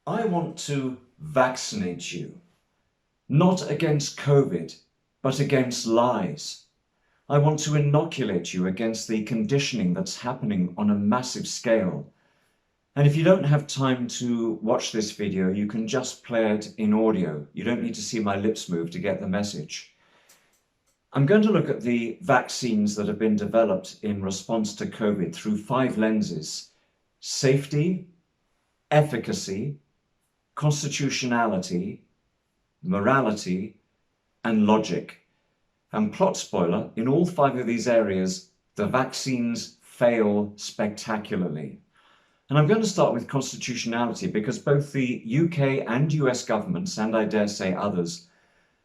I want to vaccinate you, not against COVID, but against lies. I want to inoculate you against the conditioning that's happening on a massive scale. And if you don't have time to watch this video, you can just play it in audio. You don't need to see my lips move to get the message. I'm going to look at the vaccines that have been developed in response to COVID through 5 lenses: safety, efficacy, constitutionality, morality, and logic. And plot spoiler, in all 5 of these areas, the vaccines fail spectacularly. And I'm going to start with constitutionality because both the UK and US governments, and I dare say others,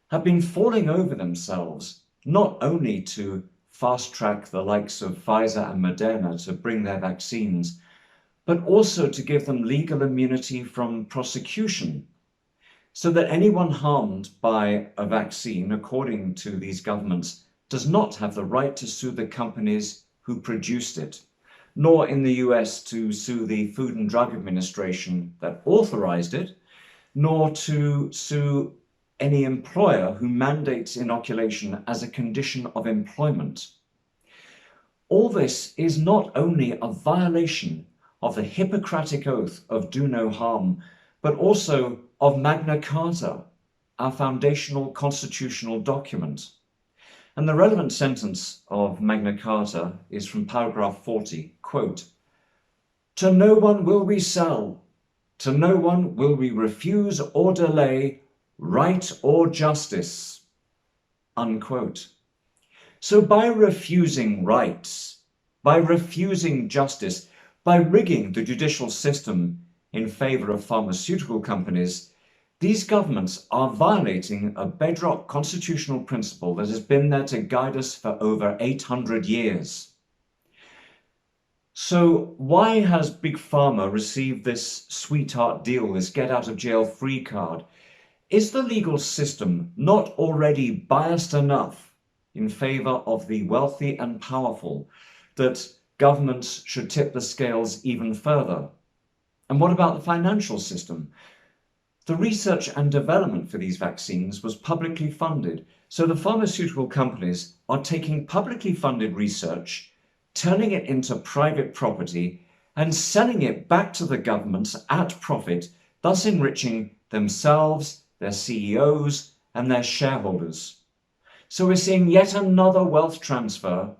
have been falling over themselves not only to fast track the likes of Pfizer and Moderna to bring their vaccines, but also to give them legal immunity from prosecution, so that anyone harmed by a vaccine, according to these governments, does not have the right to sue the companies who produced it, nor in the US to sue the Food and Drug Administration that authorized it, nor to sue any employer who mandates inoculation as a condition of employment. All this is not only a violation of the Hippocratic oath of do no harm, but also of Magna Carta, our foundational constitutional document. And the relevant sentence of Magna Carta is from paragraph 40, quote, "To no one will we sell, to no one will we refuse or delay right or justice," unquote. So by refusing rights, by refusing justice, by rigging the judicial system in favor of pharmaceutical companies, these governments are violating a bedrock constitutional principle that has been there to guide us for over 800 years. So why has Big Pharma received this sweetheart deal, this get out of jail free card? Is the legal system not already biased enough in favor of the wealthy and powerful that governments should tip the scales even further? And what about the financial system? The research and development for these vaccines was publicly funded, so the pharmaceutical companies are taking publicly funded research, turning it into private property, and selling it back to the governments at profit, thus enriching themselves, their CEOs, and their shareholders. So we're seeing yet another wealth transfer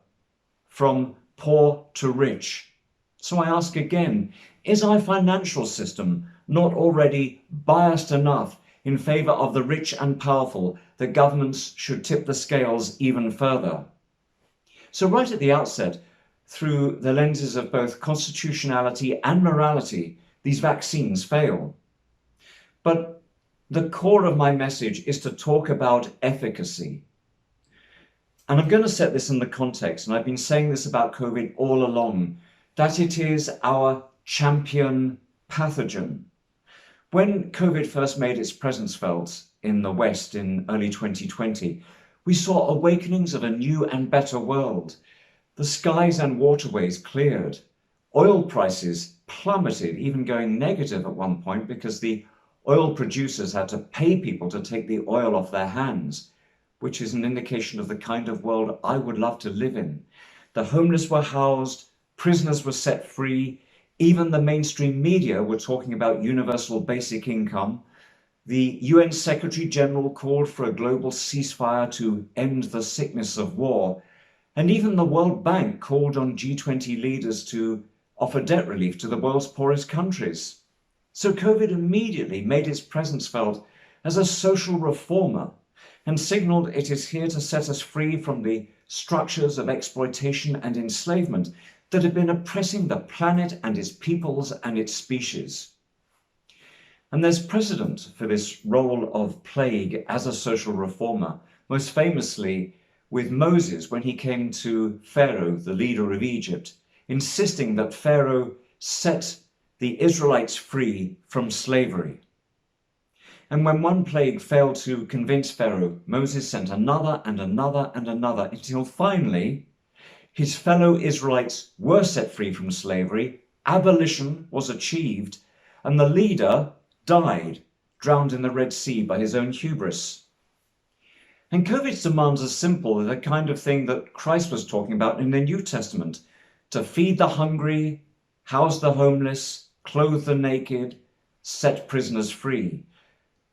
from poor to rich. So I ask again, is our financial system not already biased enough in favor of the rich and powerful that governments should tip the scales even further? So right at the outset, through the lenses of both constitutionality and morality, these vaccines fail. But the core of my message is to talk about efficacy. And I'm going to set this in the context, and I've been saying this about COVID all along, that it is our champion pathogen. When COVID first made its presence felt in the West in early 2020, we saw awakenings of a new and better world. The skies and waterways cleared. Oil prices plummeted, even going negative at one point because the oil producers had to pay people to take the oil off their hands, which is an indication of the kind of world I would love to live in. The homeless were housed, prisoners were set free, even the mainstream media were talking about universal basic income. The UN Secretary General called for a global ceasefire to end the sickness of war. And even the World Bank called on G20 leaders to offer debt relief to the world's poorest countries. So COVID immediately made its presence felt as a social reformer and signaled it is here to set us free from the structures of exploitation and enslavement that have been oppressing the planet and its peoples and its species. And there's precedent for this role of plague as a social reformer, most famously with Moses when he came to Pharaoh, the leader of Egypt, insisting that Pharaoh set the Israelites free from slavery. And when one plague failed to convince Pharaoh, Moses sent another and another and another until finally his fellow Israelites were set free from slavery, abolition was achieved, and the leader died, drowned in the Red Sea by his own hubris. And COVID's demands are simple. They're the kind of thing that Christ was talking about in the New Testament: to feed the hungry, house the homeless, clothe the naked, set prisoners free.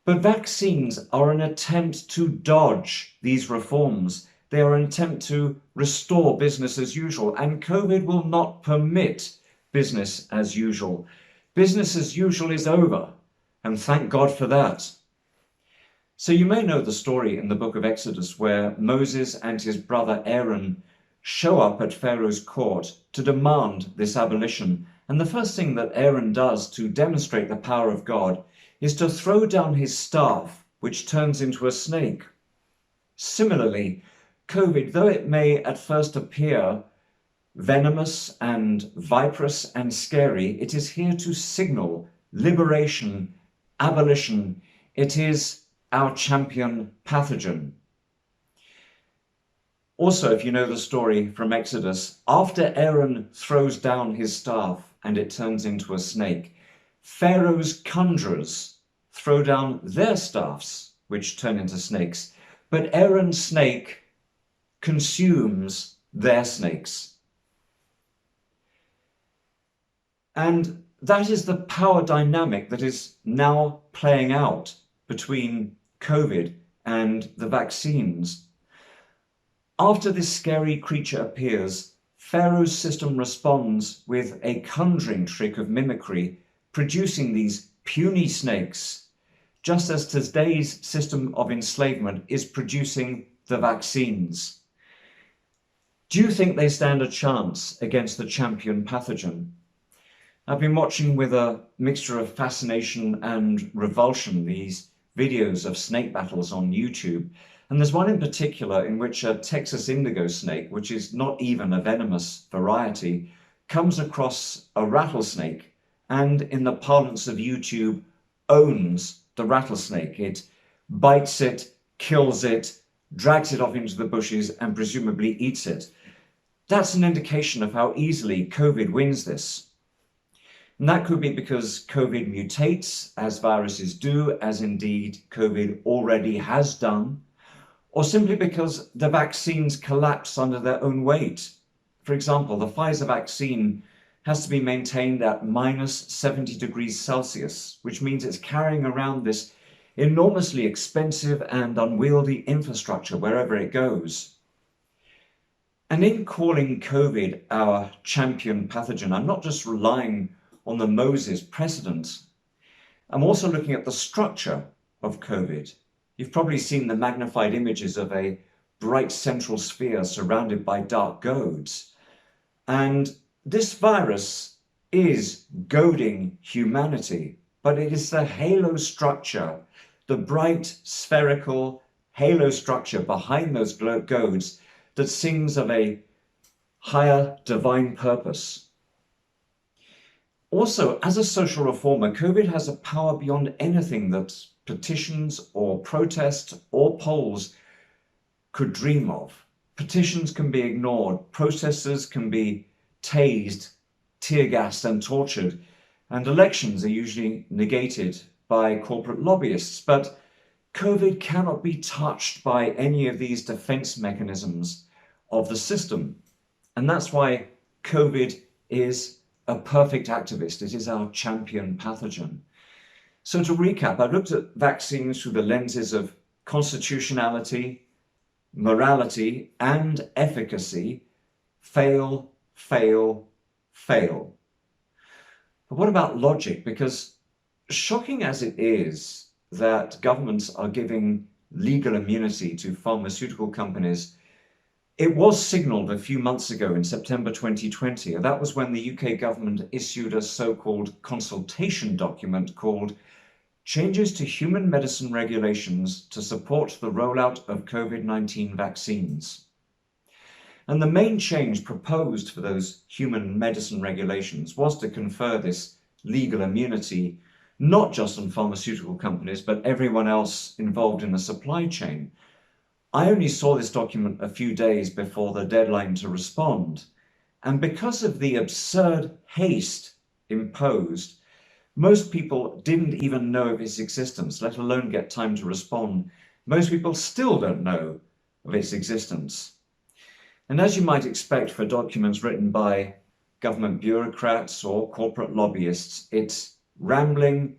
But vaccines are an attempt to dodge these reforms. They are an attempt to restore business as usual, and COVID will not permit business as usual. Business as usual is over, and thank God for that. So you may know the story in the book of Exodus where Moses and his brother Aaron show up at Pharaoh's court to demand this abolition. And the first thing that Aaron does to demonstrate the power of God is to throw down his staff, which turns into a snake. Similarly, COVID, though it may at first appear venomous and viperous and scary, it is here to signal liberation, abolition. It is our champion pathogen. Also, if you know the story from Exodus, after Aaron throws down his staff and it turns into a snake, Pharaoh's conjurers throw down their staffs, which turn into snakes, but Aaron's snake consumes their snakes. And that is the power dynamic that is now playing out between COVID and the vaccines. After this scary creature appears, Pharaoh's system responds with a conjuring trick of mimicry, producing these puny snakes, just as today's system of enslavement is producing the vaccines. Do you think they stand a chance against the champion pathogen? I've been watching with a mixture of fascination and revulsion these videos of snake battles on YouTube. And there's one in particular in which a Texas indigo snake, which is not even a venomous variety, comes across a rattlesnake and, in the parlance of YouTube, owns the rattlesnake. It bites it, kills it, drags it off into the bushes and presumably eats it. That's an indication of how easily COVID wins this. And that could be because COVID mutates, as viruses do, as indeed COVID already has done, or simply because the vaccines collapse under their own weight. For example, the Pfizer vaccine has to be maintained at minus 70 degrees Celsius, which means it's carrying around this enormously expensive and unwieldy infrastructure wherever it goes. And in calling COVID our champion pathogen, I'm not just relying on the Moses precedent. I'm also looking at the structure of COVID. You've probably seen the magnified images of a bright central sphere surrounded by dark goads. And this virus is goading humanity, but it is the halo structure, the bright spherical halo structure behind those goads that sings of a higher divine purpose. Also, as a social reformer, COVID has a power beyond anything that petitions or protests or polls could dream of. Petitions can be ignored, protesters can be tased, tear gassed and tortured, and elections are usually negated by corporate lobbyists. But COVID cannot be touched by any of these defense mechanisms of the system. And that's why COVID is a perfect activist. It is our champion pathogen. So to recap, I've looked at vaccines through the lenses of constitutionality, morality, and efficacy. Fail, fail, fail. But what about logic? Because shocking as it is that governments are giving legal immunity to pharmaceutical companies, it was signalled a few months ago in September 2020. And that was when the UK government issued a so-called consultation document called Changes to Human Medicine Regulations to Support the Rollout of COVID-19 Vaccines. And the main change proposed for those human medicine regulations was to confer this legal immunity, not just on pharmaceutical companies, but everyone else involved in the supply chain. I only saw this document a few days before the deadline to respond. And because of the absurd haste imposed, Most people didn't even know of its existence, let alone get time to respond. Most people still don't know of its existence. And as you might expect for documents written by government bureaucrats or corporate lobbyists, it's rambling,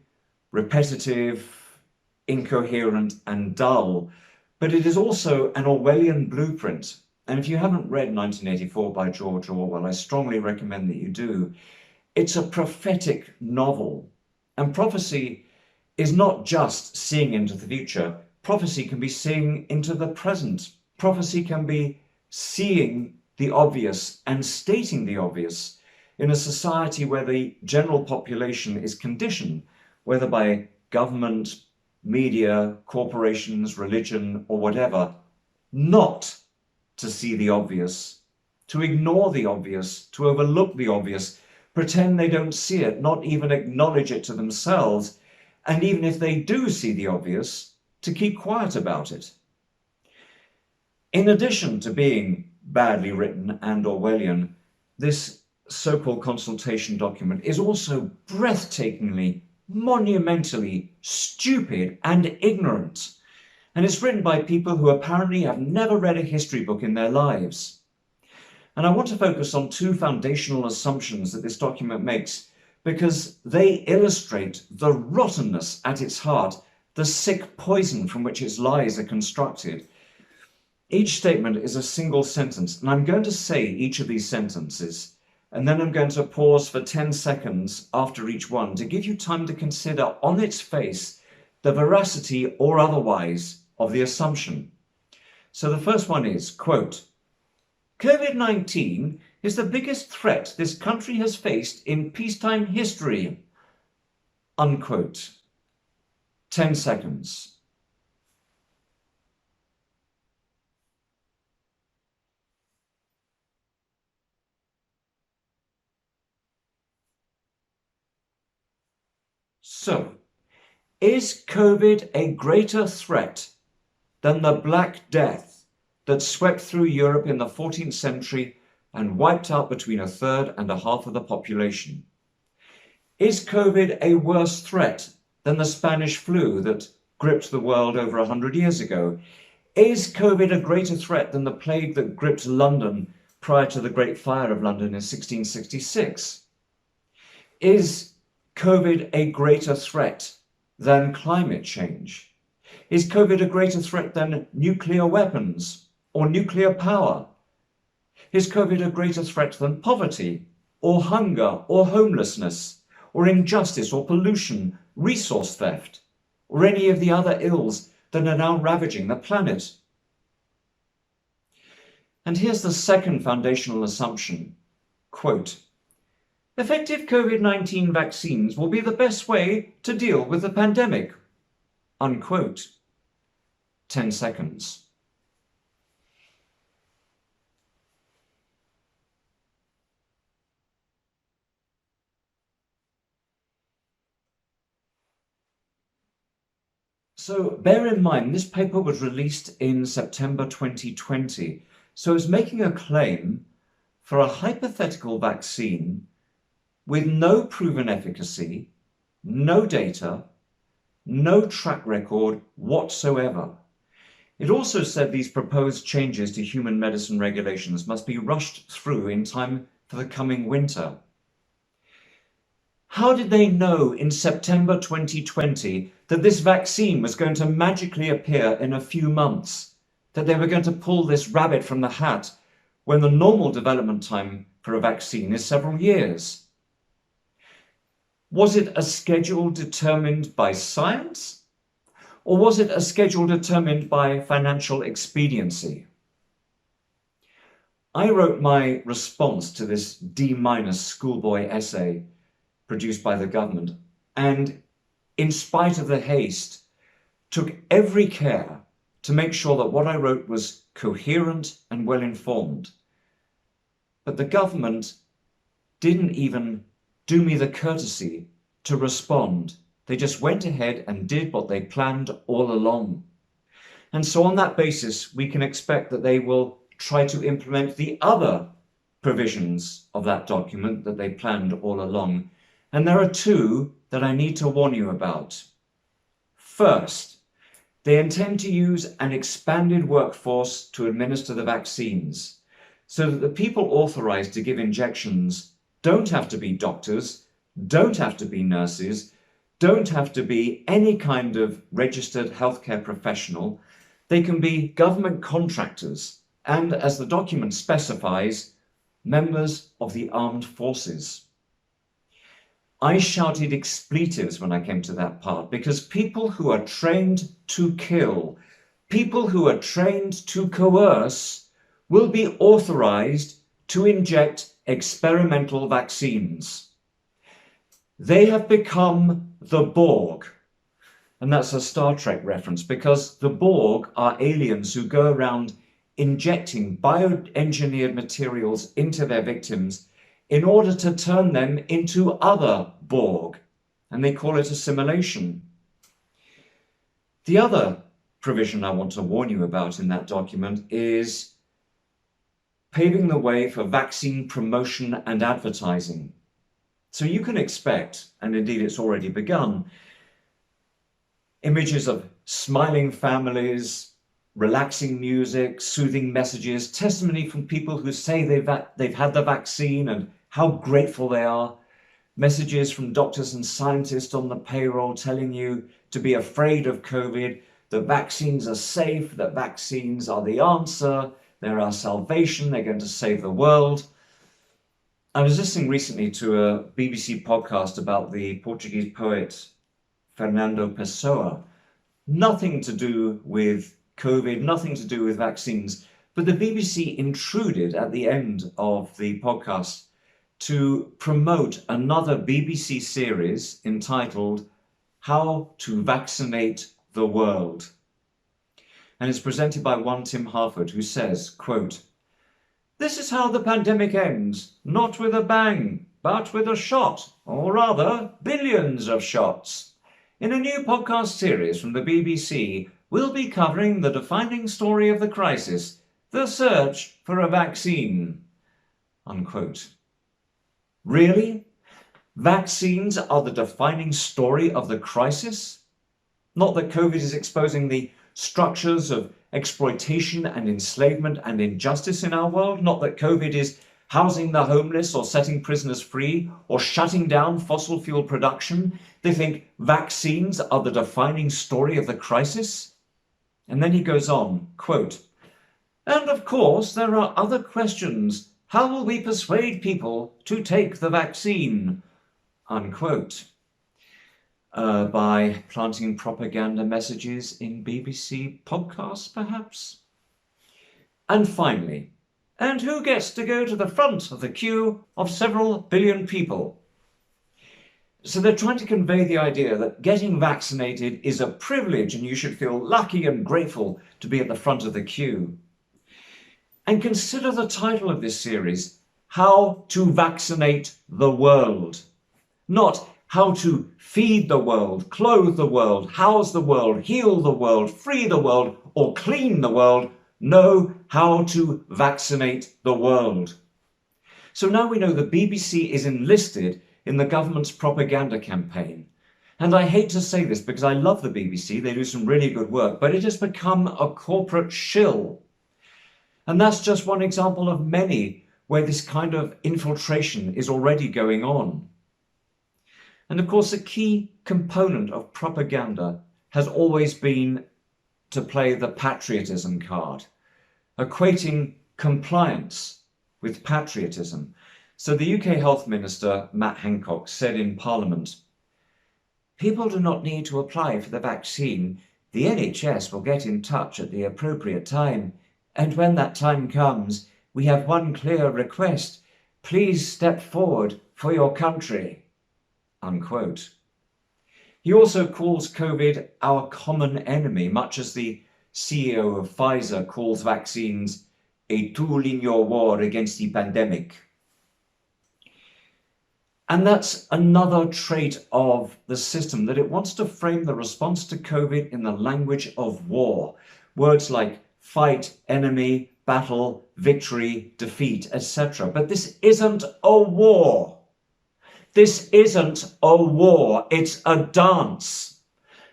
repetitive, incoherent, and dull. But it is also an Orwellian blueprint. And if you haven't read 1984 by George Orwell, I strongly recommend that you do. It's a prophetic novel. And prophecy is not just seeing into the future. Prophecy can be seeing into the present. Prophecy can be seeing the obvious and stating the obvious in a society where the general population is conditioned, whether by government, media, corporations, religion, or whatever, not to see the obvious, to ignore the obvious, to overlook the obvious, pretend they don't see it, not even acknowledge it to themselves, and even if they do see the obvious, to keep quiet about it. In addition to being badly written and Orwellian, this so-called consultation document is also breathtakingly, monumentally stupid and ignorant. And it's written by people who apparently have never read a history book in their lives. And I want to focus on two foundational assumptions that this document makes, because they illustrate the rottenness at its heart, the sick poison from which its lies are constructed. Each statement is a single sentence, and I'm going to say each of these sentences, and then I'm going to pause for 10 seconds after each one to give you time to consider on its face the veracity or otherwise of the assumption. So the first one is, quote, "COVID-19 is the biggest threat this country has faced in peacetime history," unquote. 10 seconds. So, is COVID a greater threat than the Black Death that swept through Europe in the 14th century and wiped out between a third and a half of the population? Is COVID a worse threat than the Spanish flu that gripped the world over 100 years ago? Is COVID a greater threat than the plague that gripped London prior to the Great Fire of London in 1666? Is COVID a greater threat than climate change? Is COVID a greater threat than nuclear weapons or nuclear power? Is COVID a greater threat than poverty or hunger or homelessness or injustice or pollution, resource theft, or any of the other ills that are now ravaging the planet? And here's the second foundational assumption, quote, "Effective COVID-19 vaccines will be the best way to deal with the pandemic," unquote. 10 seconds. So bear in mind, this paper was released in September 2020. So it's making a claim for a hypothetical vaccine with no proven efficacy, no data, no track record whatsoever. It also said these proposed changes to human medicine regulations must be rushed through in time for the coming winter. How did they know in September 2020 that this vaccine was going to magically appear in a few months? That they were going to pull this rabbit from the hat when the normal development time for a vaccine is several years? Was it a schedule determined by science? Or was it a schedule determined by financial expediency? I wrote my response to this D- schoolboy essay produced by the government, and in spite of the haste, took every care to make sure that what I wrote was coherent and well informed. But the government didn't even do me the courtesy to respond. They just went ahead and did what they planned all along. And so on that basis, we can expect that they will try to implement the other provisions of that document that they planned all along. And there are two that I need to warn you about. First, they intend to use an expanded workforce to administer the vaccines, so that the people authorized to give injections don't have to be doctors, don't have to be nurses, don't have to be any kind of registered healthcare professional. They can be government contractors and, as the document specifies, members of the armed forces. I shouted expletives when I came to that part, because people who are trained to kill, people who are trained to coerce, will be authorized to inject experimental vaccines. They have become the Borg. And that's a Star Trek reference, because the Borg are aliens who go around injecting bioengineered materials into their victims in order to turn them into other Borg, and they call it assimilation. The other provision I want to warn you about in that document is paving the way for vaccine promotion and advertising. So you can expect, and indeed it's already begun, images of smiling families, relaxing music, soothing messages, testimony from people who say they've had the vaccine and how grateful they are, messages from doctors and scientists on the payroll telling you to be afraid of COVID, that vaccines are safe, that vaccines are the answer, they're our salvation, they're going to save the world. I was listening recently to a BBC podcast about the Portuguese poet Fernando Pessoa. Nothing to do with COVID, nothing to do with vaccines, but the BBC intruded at the end of the podcast to promote another BBC series entitled How to Vaccinate the World. And it's presented by one Tim Harford, who says, quote, "This is how the pandemic ends, not with a bang, but with a shot, or rather, billions of shots. In a new podcast series from the BBC, we'll be covering the defining story of the crisis, the search for a vaccine." Unquote. Really? Vaccines are the defining story of the crisis? Not that COVID is exposing the structures of exploitation and enslavement and injustice in our world? Not that COVID is housing the homeless or setting prisoners free or shutting down fossil fuel production? They think vaccines are the defining story of the crisis? And then he goes on, quote, "And of course there are other questions. How will we persuade people to take the vaccine?" Unquote. By planting propaganda messages in BBC podcasts, perhaps? And finally, and who gets to go to the front of the queue of several billion people? So they're trying to convey the idea that getting vaccinated is a privilege and you should feel lucky and grateful to be at the front of the queue. And consider the title of this series, How to Vaccinate the World. Not how to feed the world, clothe the world, house the world, heal the world, free the world, or clean the world. No, how to vaccinate the world. So now we know the BBC is enlisted in the government's propaganda campaign. And I hate to say this because I love the BBC, they do some really good work, but it has become a corporate shill. And that's just one example of many where this kind of infiltration is already going on. And of course, a key component of propaganda has always been to play the patriotism card, equating compliance with patriotism. So the UK Health Minister, Matt Hancock, said in Parliament, "People do not need to apply for the vaccine. The NHS will get in touch at the appropriate time. And when that time comes, we have one clear request. Please step forward for your country." Unquote. He also calls COVID our common enemy, much as the CEO of Pfizer calls vaccines a tool in your war against the pandemic. And that's another trait of the system, that it wants to frame the response to COVID in the language of war. Words like fight, enemy, battle, victory, defeat, etc. But this isn't a war. This isn't a war, it's a dance.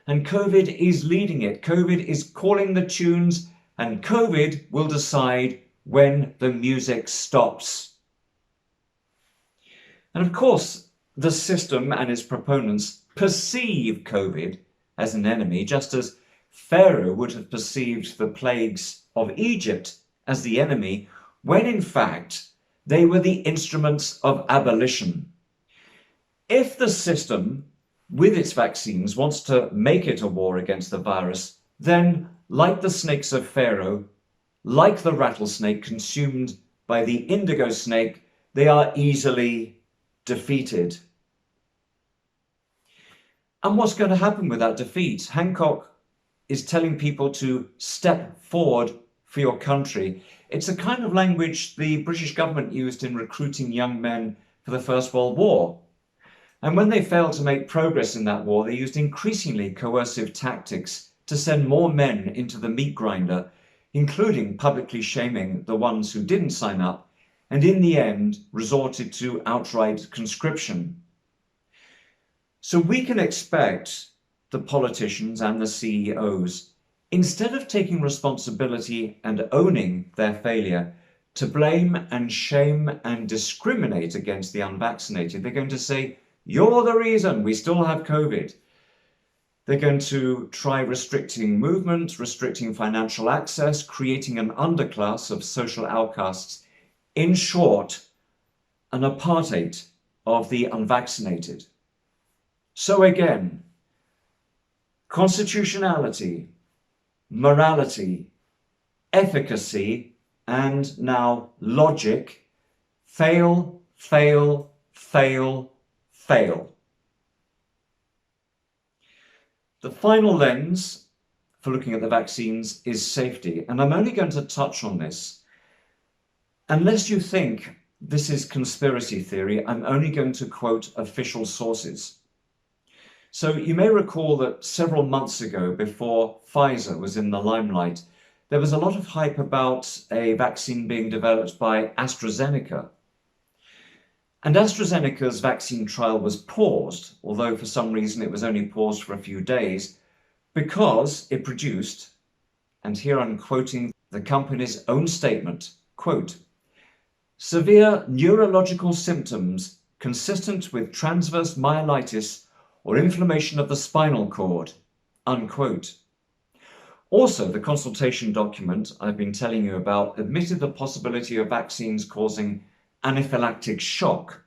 And COVID is leading it. COVID is calling the tunes, and COVID will decide when the music stops. And of course, the system and its proponents perceive COVID as an enemy, just as Pharaoh would have perceived the plagues of Egypt as the enemy, when in fact they were the instruments of abolition. If the system, with its vaccines, wants to make it a war against the virus, then, like the snakes of Pharaoh, like the rattlesnake consumed by the indigo snake, they are easily defeated. And what's going to happen with that defeat? Hancock is telling people to step forward for your country. It's a kind of language the British government used in recruiting young men for the First World War. And when they failed to make progress in that war, they used increasingly coercive tactics to send more men into the meat grinder, including publicly shaming the ones who didn't sign up, and in the end resorted to outright conscription. So we can expect the politicians and the CEOs, instead of taking responsibility and owning their failure, to blame and shame and discriminate against the unvaccinated. They're going to say, you're the reason we still have COVID. They're going to try restricting movement, restricting financial access, creating an underclass of social outcasts. In short, an apartheid of the unvaccinated. So again, constitutionality, morality, efficacy, and now logic fail, fail, fail, fail. The final lens for looking at the vaccines is safety, and I'm only going to touch on this. Unless you think this is conspiracy theory, I'm only going to quote official sources. So you may recall that several months ago, before Pfizer was in the limelight, there was a lot of hype about a vaccine being developed by AstraZeneca. And AstraZeneca's vaccine trial was paused, although for some reason it was only paused for a few days, because it produced, and here I'm quoting the company's own statement, quote, severe neurological symptoms consistent with transverse myelitis or inflammation of the spinal cord, unquote. Also, the consultation document I've been telling you about admitted the possibility of vaccines causing anaphylactic shock,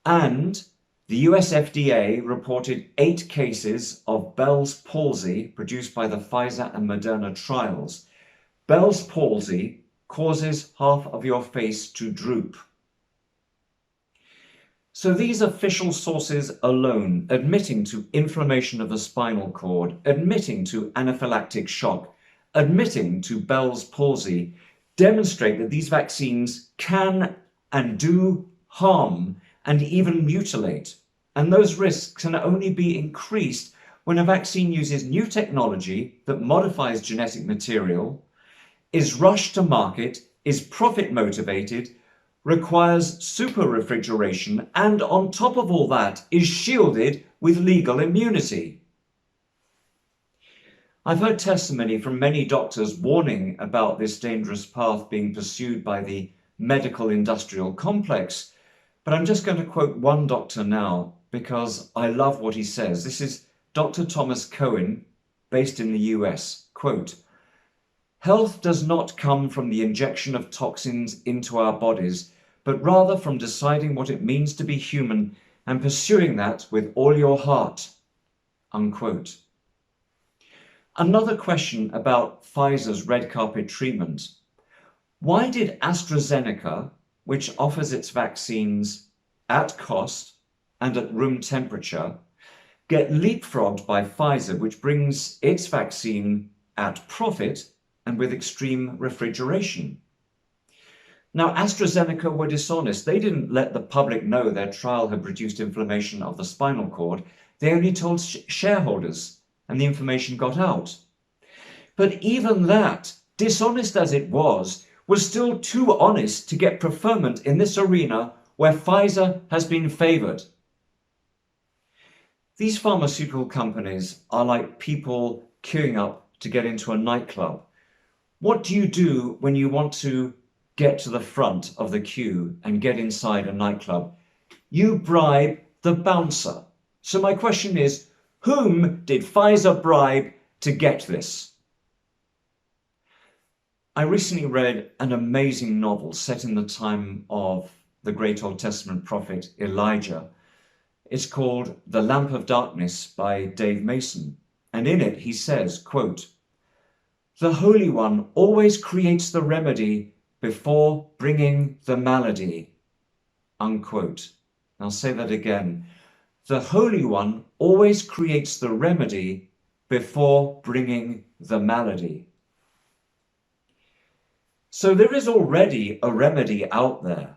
and the US FDA reported 8 cases of Bell's palsy produced by the Pfizer and Moderna trials. Bell's palsy causes half of your face to droop. So these official sources alone, admitting to inflammation of the spinal cord, admitting to anaphylactic shock, admitting to Bell's palsy, demonstrate that these vaccines can and do harm and even mutilate. And those risks can only be increased when a vaccine uses new technology that modifies genetic material, is rushed to market, is profit motivated, requires super refrigeration, and on top of all that is shielded with legal immunity. I've heard testimony from many doctors warning about this dangerous path being pursued by the medical industrial complex, but I'm just going to quote one doctor now because I love what he says. This is Dr. Thomas Cohen, based in the US. Quote, health does not come from the injection of toxins into our bodies, but rather from deciding what it means to be human and pursuing that with all your heart, unquote. Another question about Pfizer's red carpet treatment. Why did AstraZeneca, which offers its vaccines at cost and at room temperature, get leapfrogged by Pfizer, which brings its vaccine at profit and with extreme refrigeration? Now, AstraZeneca were dishonest. They didn't let the public know their trial had produced inflammation of the spinal cord. They only told shareholders, and the information got out. But even that, dishonest as it was still too honest to get preferment in this arena where Pfizer has been favoured. These pharmaceutical companies are like people queuing up to get into a nightclub. What do you do when you want to get to the front of the queue and get inside a nightclub? You bribe the bouncer. So my question is, whom did Pfizer bribe to get this? I recently read an amazing novel set in the time of the great Old Testament prophet Elijah. It's called The Lamp of Darkness by Dave Mason. And in it he says, quote, "The Holy One always creates the remedy before bringing the malady." Unquote. I'll say that again. The Holy One always creates the remedy before bringing the malady. So there is already a remedy out there.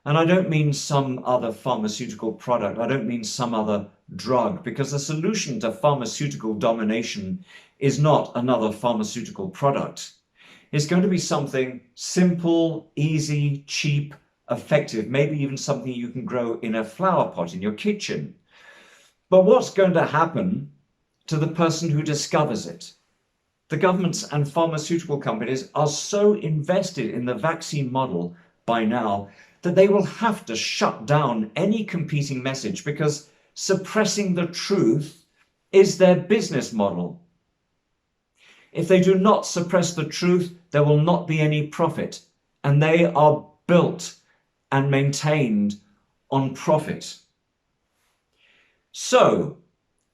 And I don't mean some other pharmaceutical product. I don't mean some other drug, because the solution to pharmaceutical domination is not another pharmaceutical product. It's going to be something simple, easy, cheap, effective, maybe even something you can grow in a flower pot in your kitchen. But what's going to happen to the person who discovers it? The governments and pharmaceutical companies are so invested in the vaccine model by now that they will have to shut down any competing message, because suppressing the truth is their business model. If they do not suppress the truth, there will not be any profit, and they are built and maintained on profit. So,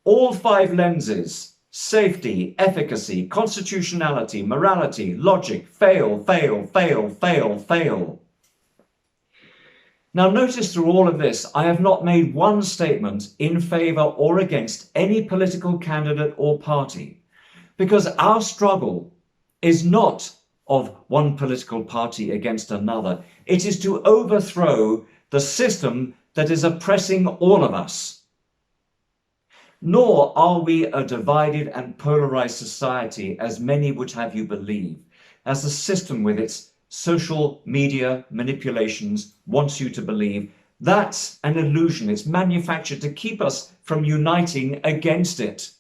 all 5 lenses, safety, efficacy, constitutionality, morality, logic, fail, fail, fail, fail, fail. Now notice through all of this, I have not made one statement in favour or against any political candidate or party, because our struggle is not of one political party against another. It is to overthrow the system that is oppressing all of us. Nor are we a divided and polarised society, as many would have you believe, as the system with its social media manipulations wants you to believe. That's an illusion. It's manufactured to keep us from uniting against it.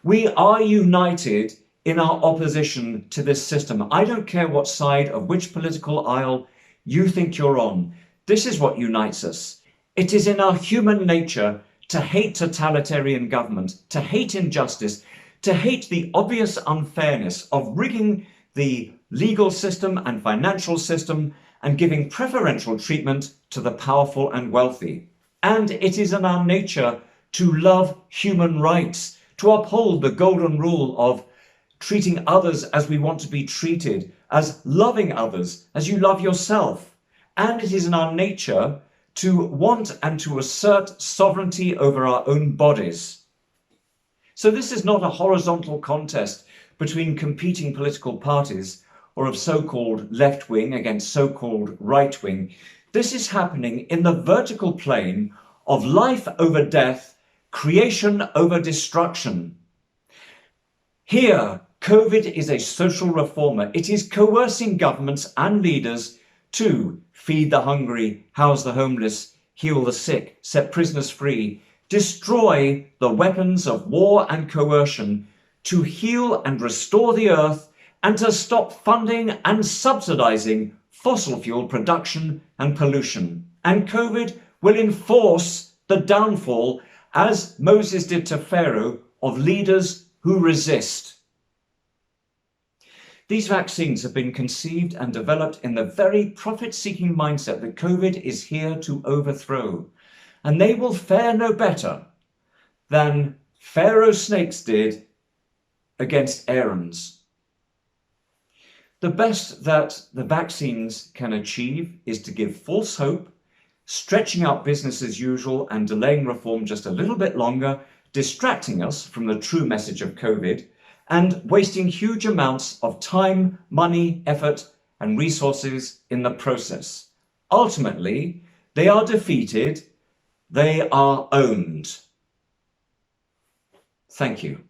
We are united in our opposition to this system. I don't care what side of which political aisle you think you're on. This is what unites us. It is in our human nature to hate totalitarian government, to hate injustice, to hate the obvious unfairness of rigging the legal system and financial system and giving preferential treatment to the powerful and wealthy. And it is in our nature to love human rights, to uphold the golden rule of treating others as we want to be treated, as loving others as you love yourself. And it is in our nature to want and to assert sovereignty over our own bodies. So this is not a horizontal contest between competing political parties or of so-called left-wing against so-called right-wing. This is happening in the vertical plane of life over death, creation over destruction. Here, COVID is a social reformer. It is coercing governments and leaders to feed the hungry, house the homeless, heal the sick, set prisoners free, destroy the weapons of war and coercion, to heal and restore the earth, and to stop funding and subsidizing fossil fuel production and pollution. And COVID will enforce the downfall, as Moses did to Pharaoh, of leaders who resist. These vaccines have been conceived and developed in the very profit-seeking mindset that COVID is here to overthrow. And they will fare no better than Pharaoh's snakes did against Aaron's. The best that the vaccines can achieve is to give false hope, stretching out business as usual and delaying reform just a little bit longer, distracting us from the true message of COVID, and wasting huge amounts of time, money, effort, and resources in the process. Ultimately, they are defeated, they are owned. Thank you.